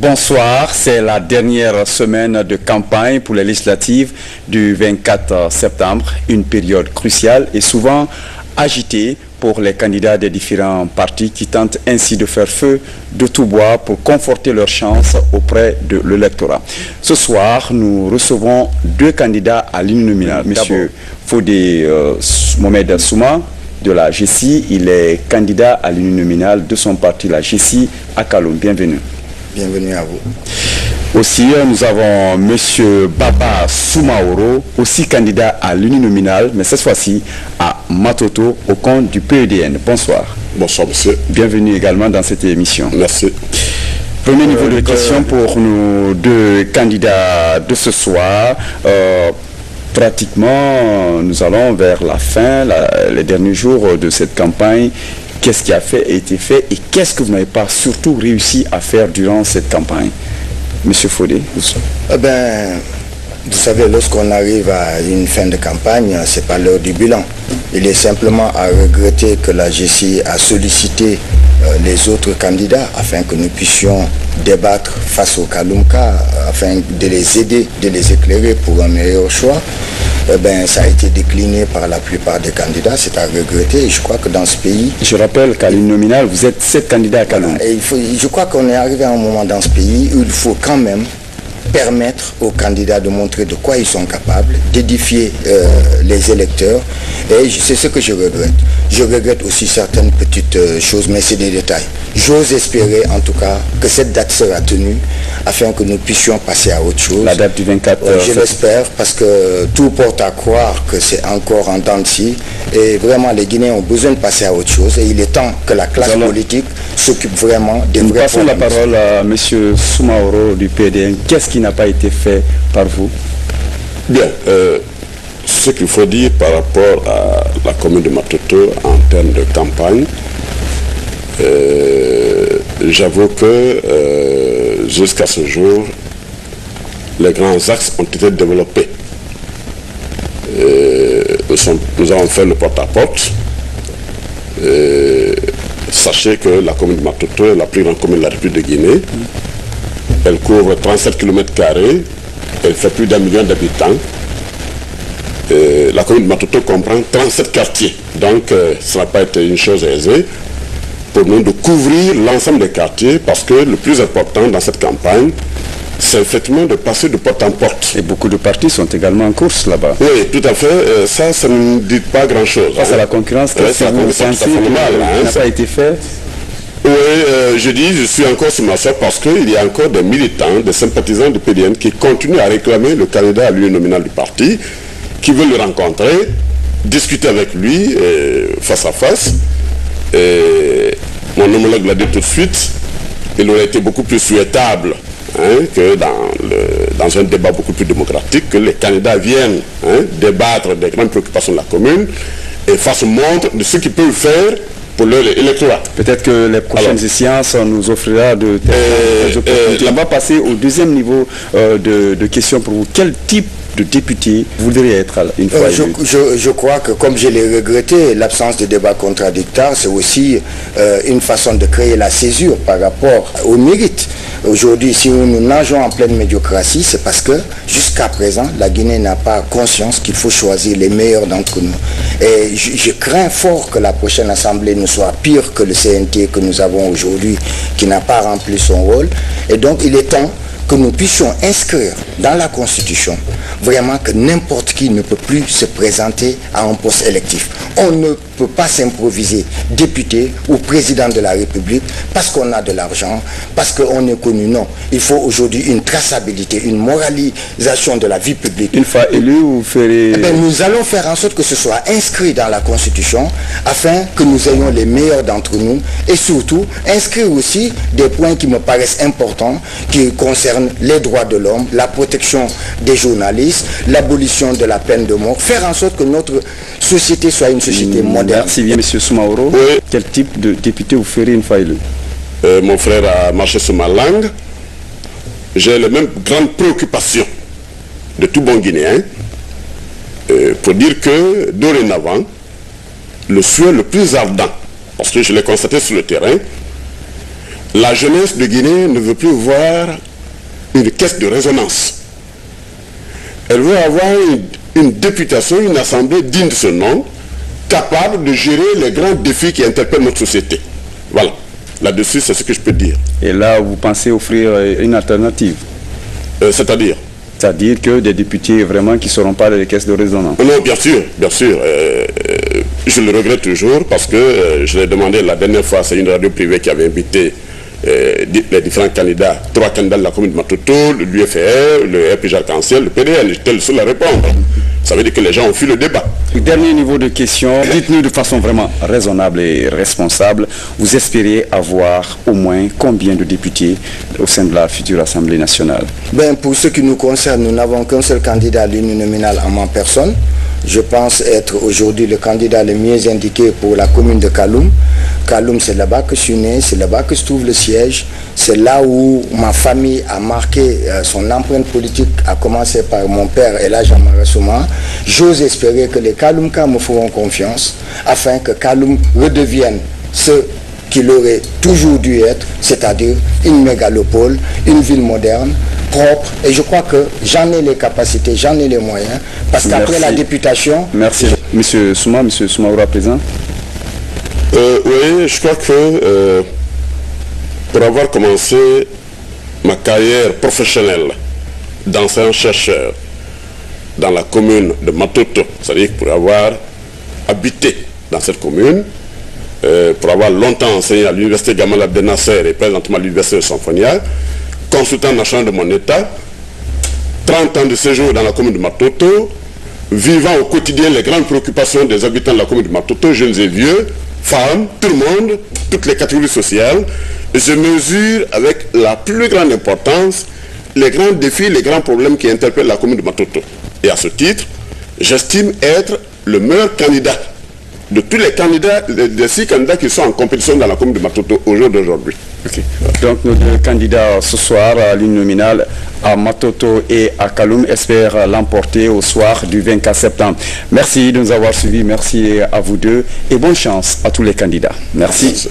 Bonsoir, c'est la dernière semaine de campagne pour les législatives du 24 septembre, une période cruciale et souvent agitée pour les candidats des différents partis qui tentent ainsi de faire feu de tout bois pour conforter leurs chances auprès de l'électorat. Ce soir, nous recevons deux candidats à l'uninominal. Monsieur Fodé Mohamed Souma de la GECI, il est candidat à l'uninominal de son parti, la GECI, à Kaloum. Bienvenue. Bienvenue à vous. Aussi, nous avons M. Baba Soumaoro, aussi candidat à l'uninominal, mais cette fois-ci à Matoto, au compte du PEDN. Bonsoir. Bonsoir, monsieur. Bienvenue également dans cette émission. Merci. Premier niveau de question pour nos deux candidats de ce soir. Pratiquement, nous allons vers la fin, les derniers jours de cette campagne. Qu'est-ce qui a été fait et qu'est-ce que vous n'avez pas surtout réussi à faire durant cette campagne? Monsieur Fodé. Vous savez, lorsqu'on arrive à une fin de campagne, ce n'est pas l'heure du bilan. Il est simplement à regretter que la GECI a sollicité les autres candidats afin que nous puissions débattre face au Kaloumka, afin de les aider, de les éclairer pour un meilleur choix. Ça a été décliné par la plupart des candidats, c'est à regretter. Et je crois que dans ce pays... Je rappelle qu'à l'uninominal, vous êtes 7 candidats à Kaloum. Je crois qu'on est arrivé à un moment dans ce pays où il faut quand même permettre aux candidats de montrer de quoi ils sont capables, d'édifier les électeurs. Et c'est ce que je regrette. Je regrette aussi certaines petites choses, mais c'est des détails. J'ose espérer en tout cas que cette date sera tenue afin que nous puissions passer à autre chose. La date du 24 je l'espère parce que tout porte à croire que c'est encore en temps de scie. Et vraiment les Guinéens ont besoin de passer à autre chose. Et il est temps que la classe politique s'occupe vraiment des vrais problèmes. Nous passons la parole à M. Soumaoro du PDN. Qu'est-ce qui n'a pas été fait par vous? Bien, ce qu'il faut dire par rapport à la commune de Matoto en termes de campagne, j'avoue que jusqu'à ce jour, les grands axes ont été développés. Nous avons fait le porte-à-porte. Sachez que la commune de Matoto est la plus grande commune de la République de Guinée. Elle couvre 37 km², elle fait plus d'1 million d'habitants. La commune de Matoto comprend 37 quartiers, donc ça n'a pas été une chose aisée pour nous de couvrir l'ensemble des quartiers parce que le plus important dans cette campagne, c'est effectivement de passer de porte en porte. Et beaucoup de partis sont également en course là-bas. Oui, tout à fait. Ça ne dit pas grand-chose. Face à la concurrence, qu'est-ce que vous pensez n'a pas été fait? Oui, je suis encore sur ma soeur parce qu'il y a encore des militants, des sympathisants du PDN qui continuent à réclamer le candidat à l'uninominal du parti, qui veulent le rencontrer, discuter avec lui face à face. Et mon homologue l'a dit tout de suite, il aurait été beaucoup plus souhaitable que dans un débat beaucoup plus démocratique, que les candidats viennent débattre des grandes préoccupations de la commune et fassent montre de ce qu'ils peuvent faire pour leur électorat. Peut-être que les prochaines séances nous offrira de opportunités. On va passer au deuxième niveau de questions pour vous. Quel type de député voudrait être une fois élu? Je crois que, comme je l'ai regretté, l'absence de débat contradictoire, c'est aussi une façon de créer la césure par rapport au mérite. Aujourd'hui, si nous nageons en pleine médiocratie, c'est parce que, jusqu'à présent, la Guinée n'a pas conscience qu'il faut choisir les meilleurs d'entre nous. Et je crains fort que la prochaine assemblée ne soit pire que le CNT que nous avons aujourd'hui, qui n'a pas rempli son rôle. Et donc, il est temps que nous puissions inscrire dans la Constitution vraiment que n'importe qui ne peut plus se présenter à un poste électif. On ne peut pas s'improviser député ou président de la République parce qu'on a de l'argent, parce qu'on est connu. Non, il faut aujourd'hui une traçabilité, une moralisation de la vie publique. Une fois élu, vous ferez... nous allons faire en sorte que ce soit inscrit dans la Constitution afin que nous ayons les meilleurs d'entre nous et surtout inscrire aussi des points qui me paraissent importants qui concernent les droits de l'homme, la protection des journalistes, l'abolition de la peine de mort, faire en sorte que notre société soit une société moderne. Merci bien, M. Soumaoro. Oui. Quel type de député vous ferez une fois élu? Mon frère a marché sur ma langue. J'ai les mêmes grandes préoccupations de tout bon Guinéen pour dire que dorénavant, le souhait le plus ardent, parce que je l'ai constaté sur le terrain, La jeunesse de Guinée ne veut plus voir une caisse de résonance. Elle veut avoir une députation, une assemblée digne de ce nom, capable de gérer les grands défis qui interpellent notre société. Voilà. Là-dessus, c'est ce que je peux dire. Et là, vous pensez offrir une alternative? C'est-à-dire? C'est-à-dire que des députés vraiment qui ne seront pas dans les caisses de résonance. Non, bien sûr, bien sûr. Je le regrette toujours parce que je l'ai demandé la dernière fois, c'est une radio privée qui avait invité les différents candidats, 3 candidats de la commune de Matoto, l'UFR, le RPG Arc-en-Ciel, le PDN. J'étais le seul à répondre. Ça veut dire que les gens ont fui le débat. Dernier niveau de question, dites-nous de façon vraiment raisonnable et responsable, vous espérez avoir au moins combien de députés au sein de la future Assemblée nationale? Pour ce qui nous concerne, nous n'avons qu'un seul candidat à l'uninominal en ma personne. Je pense être aujourd'hui le candidat le mieux indiqué pour la commune de Kaloum. Kaloum, c'est là-bas que je suis né, c'est là-bas que se trouve le siège. C'est là où ma famille a marqué son empreinte politique, a commencé par mon père Elhadji Amara Souma. J'ose espérer que les Kaloumkas me feront confiance afin que Kaloum redevienne ce qu'il aurait toujours dû être, c'est-à-dire une mégalopole, une ville moderne, propre, et je crois que j'en ai les capacités, j'en ai les moyens, parce qu'après la députation... Merci. Monsieur Souma aura présent. Oui, je crois que pour avoir commencé ma carrière professionnelle d'enseignant-chercheur dans la commune de Matoto, c'est-à-dire pour avoir habité dans cette commune, pour avoir longtemps enseigné à l'université Gamal Abdel Nasser et présentement à l'université de Sanfonia, consultant national de mon État, 30 ans de séjour dans la commune de Matoto, vivant au quotidien les grandes préoccupations des habitants de la commune de Matoto, jeunes et vieux, femmes, tout le monde, toutes les catégories sociales. Je mesure avec la plus grande importance les grands défis, les grands problèmes qui interpellent la commune de Matoto. Et à ce titre, j'estime être le meilleur candidat de tous les candidats, des 6 candidats qui sont en compétition dans la commune de Matoto au jour d'aujourd'hui. Okay. Donc nos 2 candidats ce soir à l'uninominal à Matoto et à Kaloum espèrent l'emporter au soir du 24 septembre. Merci de nous avoir suivis, merci à vous deux et bonne chance à tous les candidats. Merci. Merci.